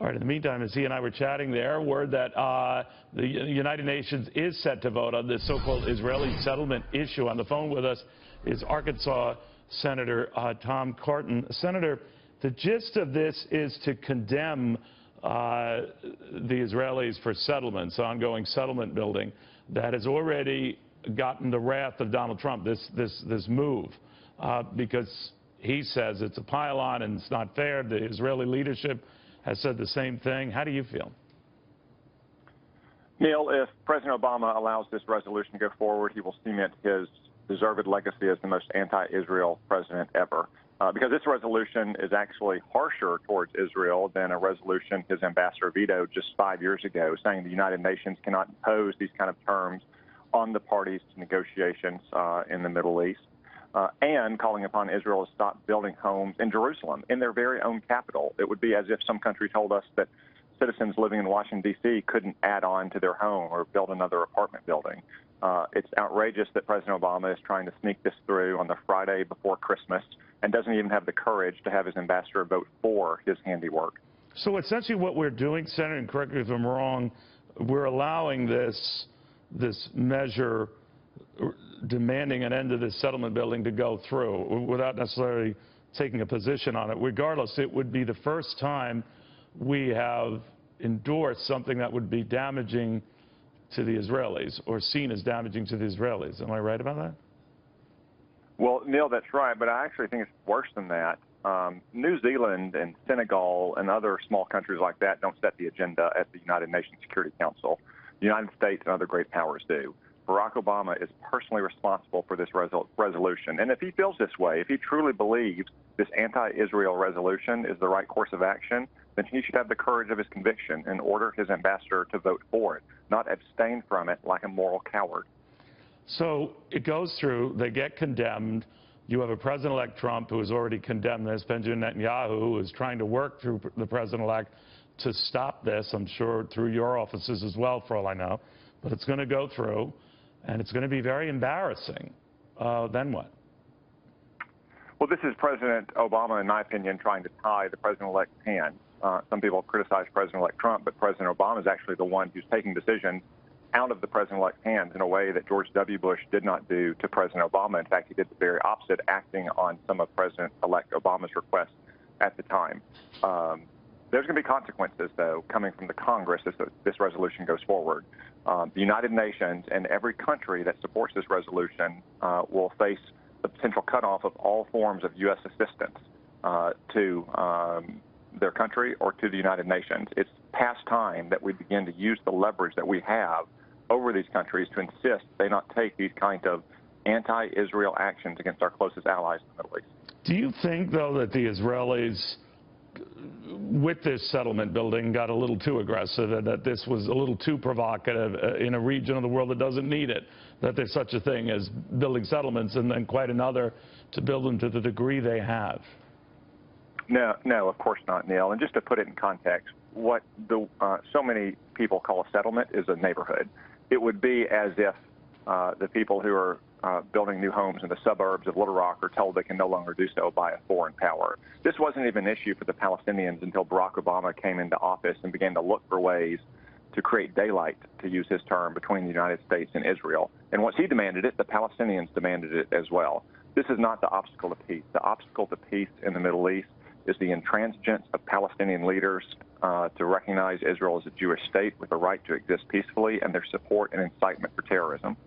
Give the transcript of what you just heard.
right, in the meantime, as he and I were chatting there, word that the United Nations is set to vote on this so-called Israeli settlement issue. On the phone with us is Arkansas Senator Tom Cotton. Senator, the gist of this is to condemn the Israelis for settlements, ongoing settlement building that has already gotten the wrath of Donald Trump, this move, because he says it's a pile-on and it's not fair. The Israeli leadership has said the same thing. How do you feel? Neil, if President Obama allows this resolution to go forward, he will cement his deserved legacy as the most anti-Israel president ever. Because this resolution is actually harsher towards Israel than a resolution his ambassador vetoed just 5 years ago, saying the United Nations cannot impose these kind of terms on the parties to negotiations in the Middle East, and calling upon Israel to stop building homes in Jerusalem, in their very own capital. It would be as if some country told us that citizens living in Washington, D.C. couldn't add on to their home or build another apartment building. It's outrageous that President Obama is trying to sneak this through on the Friday before Christmas and doesn't even have the courage to have his ambassador vote for his handiwork. So essentially what we're doing, Senator, and correct me if I'm wrong, we're allowing this measure demanding an end to this settlement building to go through without necessarily taking a position on it. Regardless, it would be the first time we have endorsed something that would be damaging to the Israelis or seen as damaging to the Israelis. Am I right about that? Well, Neil, that's right, but I actually think it's worse than that. New Zealand and Senegal and other small countries like that don't set the agenda at the United Nations Security Council. The United States and other great powers do. Barack Obama is personally responsible for this resolution. And if he feels this way, if he truly believes this anti-Israel resolution is the right course of action, then he should have the courage of his conviction and order his ambassador to vote for it, not abstain from it like a moral coward. So it goes through, they get condemned. You have a President-elect Trump who has already condemned this, Benjamin Netanyahu, who is trying to work through the President-elect to stop this, I'm sure through your offices as well, for all I know. But it's going to go through, and it's going to be very embarrassing. Then what? Well, this is President Obama, in my opinion, trying to tie the President-elect's hands. Some people criticize President-elect Trump, but President Obama is actually the one who's taking decisions out of the President-elect's hands in a way that George W. Bush did not do to President Obama. In fact, he did the very opposite, acting on some of President-elect Obama's requests at the time. There's going to be consequences, though, coming from the Congress as this resolution goes forward. The United Nations and every country that supports this resolution will face the potential cutoff of all forms of U.S. assistance to their country or to the United Nations. It's past time that we begin to use the leverage that we have over these countries to insist they not take these kind of anti-Israel actions against our closest allies in the Middle East. Do you think, though, that the Israelis, with this settlement building, got a little too aggressive and that this was a little too provocative in a region of the world that doesn't need it, that there's such a thing as building settlements and then quite another to build them to the degree they have? No, of course not, Neil. And just to put it in context, what so many people call a settlement is a neighborhood. It would be as if the people who are building new homes in the suburbs of Little Rock are told they can no longer do so by a foreign power. This wasn't even an issue for the Palestinians until Barack Obama came into office and began to look for ways to create daylight, to use his term, between the United States and Israel. And once he demanded it, the Palestinians demanded it as well. This is not the obstacle to peace. The obstacle to peace in the Middle East is the intransigence of Palestinian leaders to recognize Israel as a Jewish state with the right to exist peacefully, and their support and incitement for terrorism.